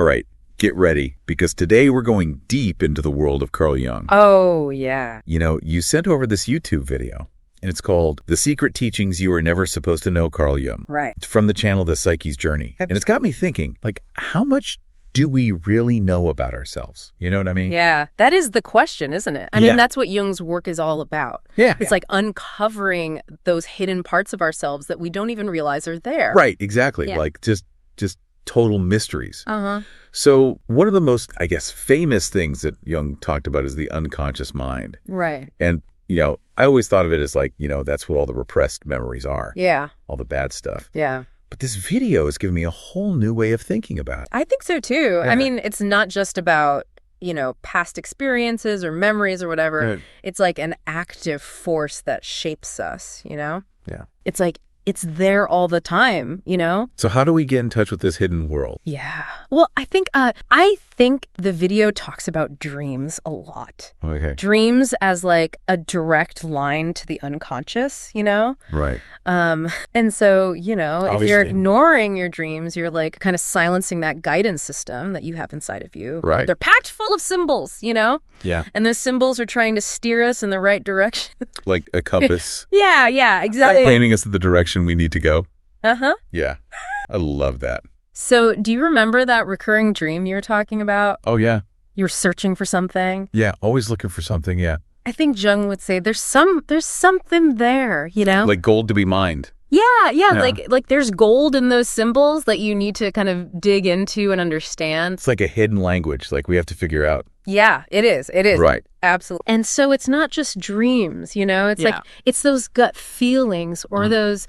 All right, get ready, because today we're going deep into the world of Carl Jung. Oh, yeah. You know, you sent over this YouTube video, and it's called The Secret Teachings You Were Never Supposed to Know, Carl Jung. Right. It's from the channel The Psyche's Journey. And it's got me thinking, like, how much do we really know about ourselves? You know what I mean? Yeah, that is the question, isn't it? I mean, that's what Jung's work is all about. Yeah. It's like uncovering those hidden parts of ourselves that we don't even realize are there. Right, exactly. Yeah. Like, just total mysteries. Uh-huh. So one of the most, I guess, famous things that Jung talked about is the unconscious mind. Right. And, you know, I always thought of it as like, you know, that's what all the repressed memories are. Yeah. All the bad stuff. Yeah. But this video has given me a whole new way of thinking about it. I think so, too. Yeah. I mean, it's not just about, you know, past experiences or memories or whatever. Right. It's like an active force that shapes us, you know? Yeah. It's like, it's there all the time, you know? So how do we get in touch with this hidden world? Yeah. Well, I think the video talks about dreams a lot. Okay. Dreams as like a direct line to the unconscious, you know? Right. And so, you know, if you're Obviously. ignoring your dreams, you're like kind of silencing that guidance system that you have inside of you. Right. They're packed full of symbols, you know? Yeah. And those symbols are trying to steer us in the right direction. Like a compass. Yeah, exactly. Pointing us in the direction we need to go. Uh-huh. Yeah. I love that. So do you remember that recurring dream you were talking about? Oh, yeah. You were searching for something. Yeah. Always looking for something. Yeah. I think Jung would say there's something there, you know? Like gold to be mined. Yeah. Like there's gold in those symbols that you need to kind of dig into and understand. It's like a hidden language, like we have to figure out. Yeah, it is. Right. Absolutely. And so it's not just dreams, you know? It's like it's those gut feelings or those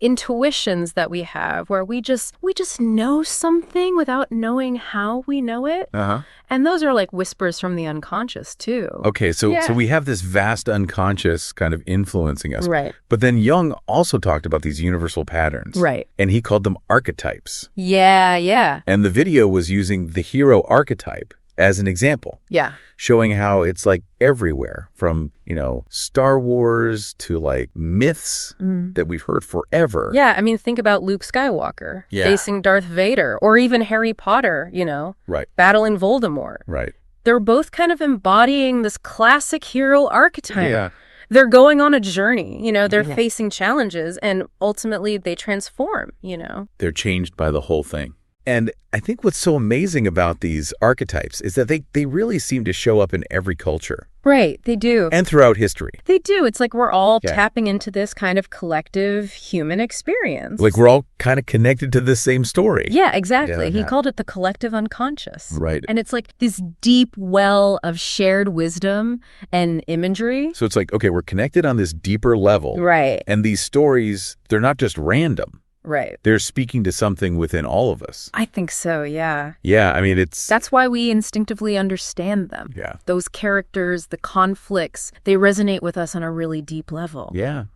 intuitions that we have where we just know something without knowing how we know it. Uh-huh. And those are like whispers from the unconscious too. Okay, so we have this vast unconscious kind of influencing us. Right. But then Jung also talked about these universal patterns. Right. And he called them archetypes. Yeah. And the video was using the hero archetype as an example. Yeah. Showing how it's like everywhere from, you know, Star Wars to like myths that we've heard forever. Yeah, I mean, think about Luke Skywalker facing Darth Vader, or even Harry Potter, you know, Right. battling Voldemort. Right. They're both kind of embodying this classic hero archetype. Yeah. They're going on a journey, you know, they're facing challenges, and ultimately they transform, you know. They're changed by the whole thing. And I think what's so amazing about these archetypes is that they really seem to show up in every culture. Right, they do. And throughout history. They do. It's like we're all tapping into this kind of collective human experience. Like we're all kind of connected to this same story. Yeah, exactly. Yeah, He called it the collective unconscious. Right. And it's like this deep well of shared wisdom and imagery. So it's like, okay, we're connected on this deeper level. Right. And these stories, they're not just random. Right. They're speaking to something within all of us. I think so, yeah. Yeah, I mean, That's why we instinctively understand them. Yeah. Those characters, the conflicts, they resonate with us on a really deep level. Yeah.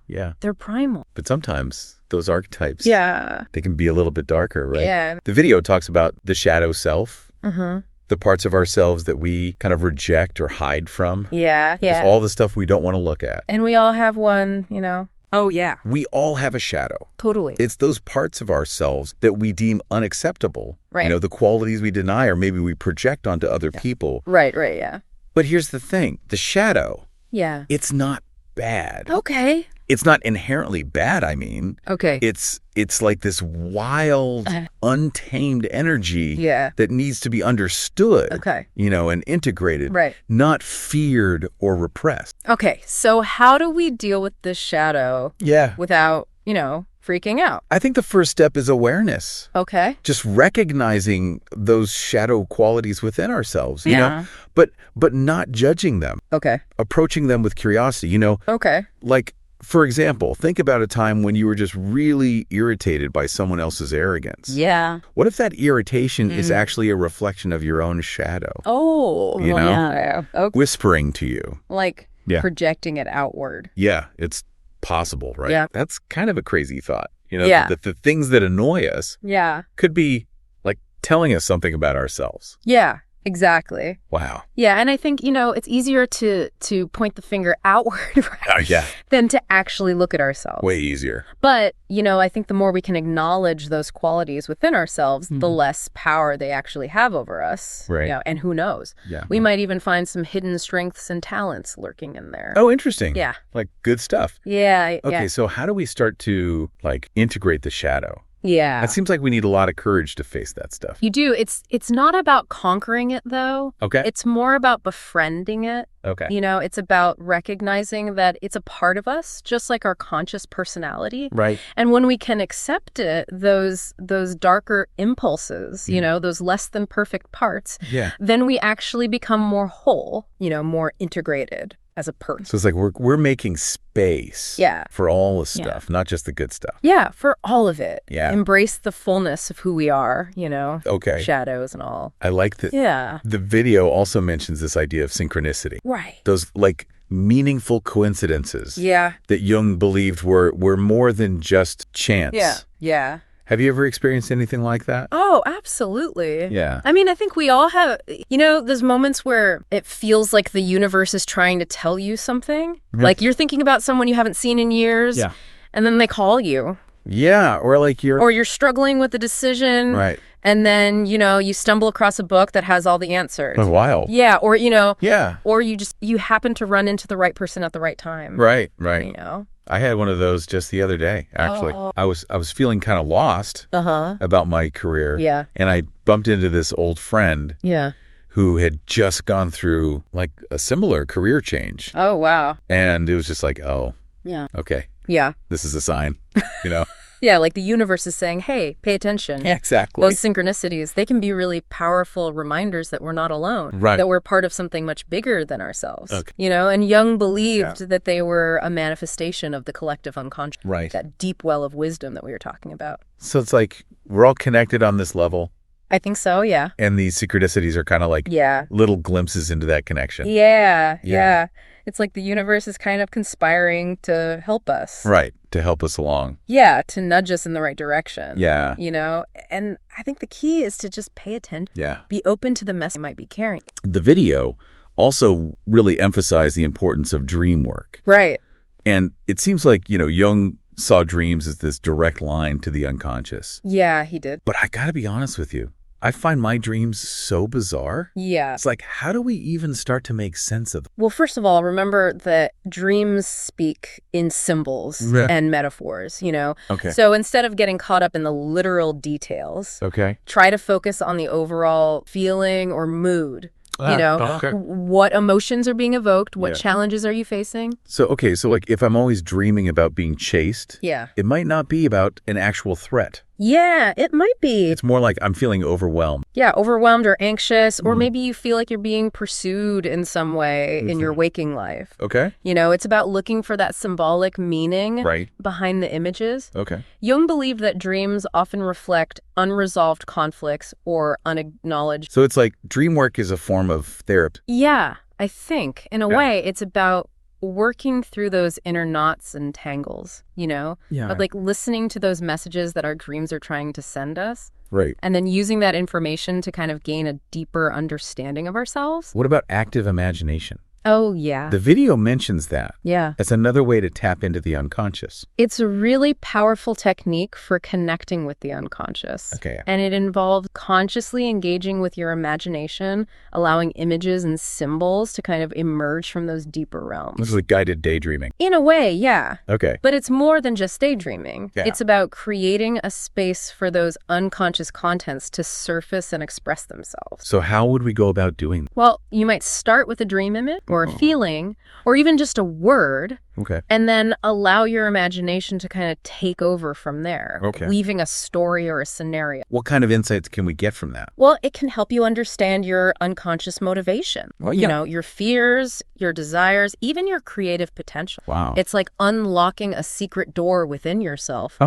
They're primal. But sometimes those archetypes, Yeah. they can be a little bit darker, right? Yeah. The video talks about the shadow self, Mm-hmm. the parts of ourselves that we kind of reject or hide from. Yeah. Just all the stuff we don't want to look at. And we all have one, you know. Oh, yeah. We all have a shadow. Totally. It's those parts of ourselves that we deem unacceptable. Right. You know, the qualities we deny or maybe we project onto other people. Right, yeah. But here's the thing. The shadow, Yeah. it's not bad. Okay. It's not inherently bad, I mean. Okay. It's like this wild, untamed energy that needs to be understood, Okay. you know, and integrated, Right. not feared or repressed. Okay, so how do we deal with this shadow Yeah. without, you know, freaking out? I think the first step is awareness. Okay. Just recognizing those shadow qualities within ourselves, you know, but not judging them, Okay. approaching them with curiosity, you know, Okay. like, for example, think about a time when you were just really irritated by someone else's arrogance. Yeah. What if that irritation is actually a reflection of your own shadow? Oh. You know? Yeah. Okay. Whispering to you. Like projecting it outward. Yeah, it's possible, right? Yeah. That's kind of a crazy thought. You know, Yeah. the things that annoy us Yeah. could be like telling us something about ourselves. Yeah. Exactly. Wow. Yeah, and I think, it's easier to point the finger outward than to actually look at ourselves. Way easier. But, I think the more we can acknowledge those qualities within ourselves, the less power they actually have over us. Right. And who knows? Yeah. We might even find some hidden strengths and talents lurking in there. Oh, interesting. Yeah. Like good stuff. Yeah. Okay, so how do we start to integrate the shadow? Yeah. It seems like we need a lot of courage to face that stuff. You do. It's not about conquering it, though. Okay. It's more about befriending it. Okay. It's about recognizing that it's a part of us, just like our conscious personality. Right. And when we can accept it, those darker impulses, those less than perfect parts, then we actually become more whole, more integrated as a person. So it's like we're making space for all the stuff, not just the good stuff. Yeah, for all of it. Yeah. Embrace the fullness of who we are, Okay. shadows and all. I like that. Yeah. The video also mentions this idea of synchronicity. Right. Those meaningful coincidences Yeah. that Jung believed were more than just chance. Yeah. Yeah. Have you ever experienced anything like that? Oh, absolutely. Yeah. I mean, I think we all have, those moments where it feels like the universe is trying to tell you something. Yeah. Like you're thinking about someone you haven't seen in years. Yeah. And then they call you. Yeah. Or you're struggling with a decision. Right. And then, you stumble across a book that has all the answers. Oh, wild. Yeah. Or, Yeah. or you happen to run into the right person at the right time. Right. I had one of those just the other day, actually. Oh. I was feeling kind of lost about my career. Yeah. And I bumped into this old friend Yeah. who had just gone through a similar career change. Oh, wow. And it was just like, oh, Yeah. okay, Yeah. this is a sign, Yeah, like the universe is saying, hey, pay attention. Yeah, exactly. Those synchronicities, they can be really powerful reminders that we're not alone. Right. That we're part of something much bigger than ourselves. Okay. And Jung believed that they were a manifestation of the collective unconscious. Right. That deep well of wisdom that we were talking about. So it's like we're all connected on this level. I think so, yeah. And these synchronicities are kind of like little glimpses into that connection. Yeah. It's like the universe is kind of conspiring to help us. Right. To help us along. Yeah, to nudge us in the right direction. Yeah. And I think the key is to just pay attention. Yeah. Be open to the message you might be carrying. The video also really emphasized the importance of dream work. Right. And it seems like, Jung saw dreams as this direct line to the unconscious. Yeah, he did. But I got to be honest with you. I find my dreams so bizarre. Yeah. It's like, how do we even start to make sense of them? Well, first of all, remember that dreams speak in symbols and metaphors, Okay. So instead of getting caught up in the literal details, try to focus on the overall feeling or mood. What emotions are being evoked? What challenges are you facing? So if I'm always dreaming about being chased, it might not be about an actual threat. Yeah, it might be. It's more like I'm feeling overwhelmed. Yeah, overwhelmed or anxious, or maybe you feel like you're being pursued in some way in your waking life. Okay. It's about looking for that symbolic meaning behind the images. Okay. Jung believed that dreams often reflect unresolved conflicts or unacknowledged. So it's like dream work is a form of therapy. Yeah, I think. In a way, it's about working through those inner knots and tangles, But listening to those messages that our dreams are trying to send us. Right. And then using that information to kind of gain a deeper understanding of ourselves. What about active imagination? Oh, yeah. The video mentions that. Yeah. As another way to tap into the unconscious. It's a really powerful technique for connecting with the unconscious. Okay. And it involves consciously engaging with your imagination, allowing images and symbols to kind of emerge from those deeper realms. This is like guided daydreaming. In a way, yeah. Okay. But it's more than just daydreaming. Yeah. It's about creating a space for those unconscious contents to surface and express themselves. So how would we go about doing that? Well, you might start with a dream image or a feeling or even just a word. Okay. And then allow your imagination to kind of take over from there, okay, weaving a story or a scenario. What kind of insights can we get from that? Well, it can help you understand your unconscious motivation, well, yeah, you know, your fears, your desires, even your creative potential. Wow. It's like unlocking a secret door within yourself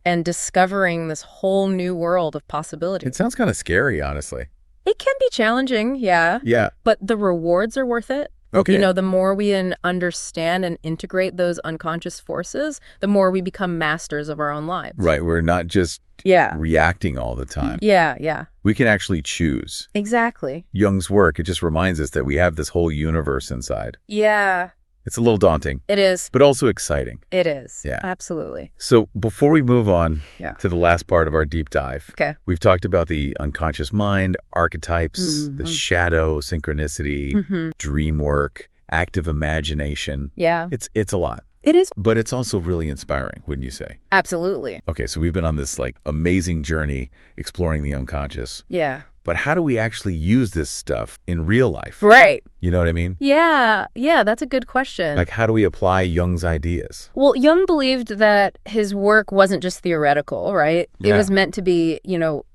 and discovering this whole new world of possibilities. It sounds kind of scary, honestly. It can be challenging, yeah. Yeah. But the rewards are worth it. Okay. The more we understand and integrate those unconscious forces, the more we become masters of our own lives. Right. We're not just reacting all the time. Yeah. We can actually choose. Exactly. Jung's work, it just reminds us that we have this whole universe inside. Yeah. It's a little daunting. It is. But also exciting. It is. Yeah. Absolutely. So before we move on to the last part of our deep dive, we've talked about the unconscious mind, archetypes, the shadow, synchronicity, dream work, active imagination. Yeah. It's a lot. It is. But it's also really inspiring, wouldn't you say? Absolutely. Okay, so we've been on this amazing journey exploring the unconscious. Yeah. But how do we actually use this stuff in real life? Right. You know what I mean? Yeah, that's a good question. How do we apply Jung's ideas? Well, Jung believed that his work wasn't just theoretical, right? Yeah. It was meant to be,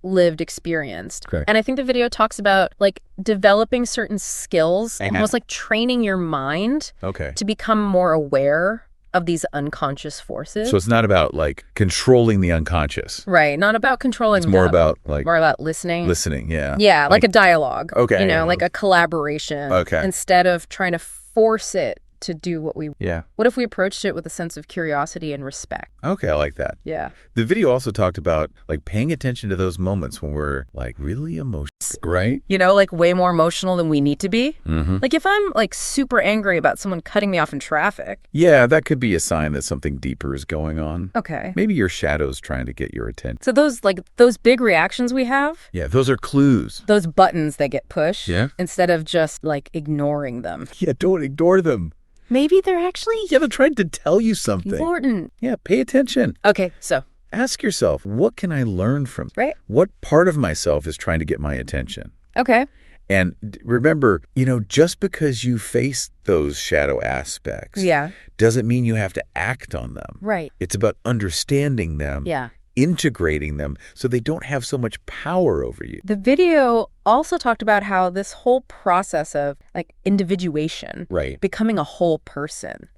lived, experienced. Correct. And I think the video talks about developing certain skills, almost like training your mind to become more aware of these unconscious forces. So it's not about controlling the unconscious. Right. Not about controlling It's more about more about listening. Listening, yeah. Yeah, like a dialogue. Okay. Like a collaboration. Okay. Instead of trying to force it to do what we... Yeah. What if we approached it with a sense of curiosity and respect? Okay, I like that. Yeah. The video also talked about paying attention to those moments when we're really emotional, right? Way more emotional than we need to be. Mm-hmm. If I'm super angry about someone cutting me off in traffic. Yeah, that could be a sign that something deeper is going on. Okay. Maybe your shadow's trying to get your attention. So those big reactions we have. Yeah, those are clues. Those buttons that get pushed. Yeah. Instead of just ignoring them. Yeah, don't ignore them. Maybe they're actually... Yeah, they're trying to tell you something. Important. Yeah, pay attention. Okay, so... Ask yourself, what can I learn from? Right. What part of myself is trying to get my attention? Okay. And remember, just because you face those shadow aspects doesn't mean you have to act on them. Right. It's about understanding them, integrating them so they don't have so much power over you. The video also talked about how this whole process of individuation, becoming a whole person,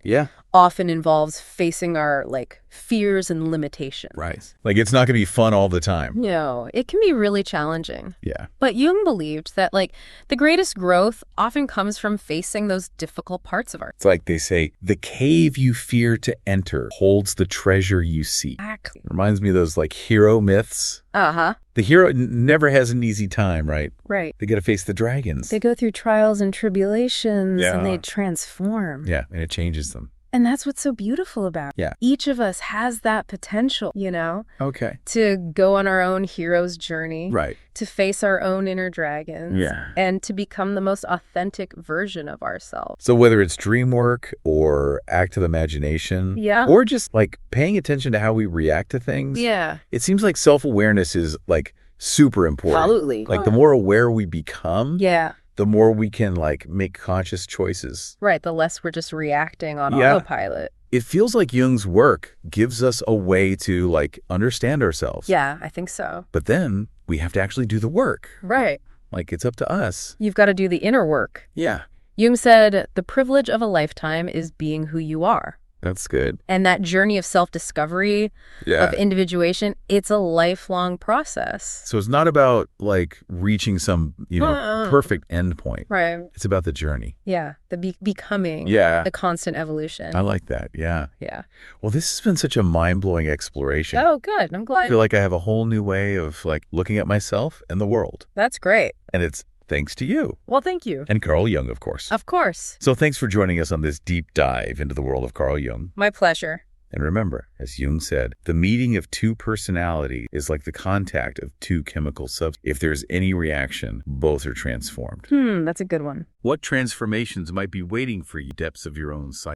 often involves facing our fears and limitations. Right. It's not going to be fun all the time. No, it can be really challenging. Yeah. But Jung believed that the greatest growth often comes from facing those difficult parts of It's like they say, the cave you fear to enter holds the treasure you seek. Exactly. Reminds me of those hero myths. Uh-huh. The hero never has an easy time, right? Right. They got to face the dragons. They go through trials and tribulations and they transform. Yeah, and it changes them. And that's what's so beautiful about it. Yeah. Each of us has that potential, Okay. to go on our own hero's journey. Right. To face our own inner dragons. Yeah. And to become the most authentic version of ourselves. So whether it's dream work or active imagination. Yeah. Or just paying attention to how we react to things. Yeah. It seems like self-awareness is super important. Absolutely. The more aware we become. Yeah. The more we can make conscious choices. Right. The less we're just reacting on autopilot. It feels like Jung's work gives us a way to understand ourselves. Yeah, I think so. But then we have to actually do the work. Right. It's up to us. You've got to do the inner work. Yeah. Jung said, the privilege of a lifetime is being who you are. That's good. And that journey of self-discovery, of individuation, it's a lifelong process. So it's not about reaching some, perfect end point. Right. It's about the journey. Yeah. The becoming. Yeah. The constant evolution. I like that. Yeah. Yeah. Well, this has been such a mind-blowing exploration. Oh, good. I'm glad. I feel like I have a whole new way of looking at myself and the world. That's great. And it's thanks to you. Well, thank you. And Carl Jung, of course. Of course. So thanks for joining us on this deep dive into the world of Carl Jung. My pleasure. And remember, as Jung said, the meeting of two personalities is like the contact of two chemical substances. If there's any reaction, both are transformed. That's a good one. What transformations might be waiting for you, depths of your own psyche?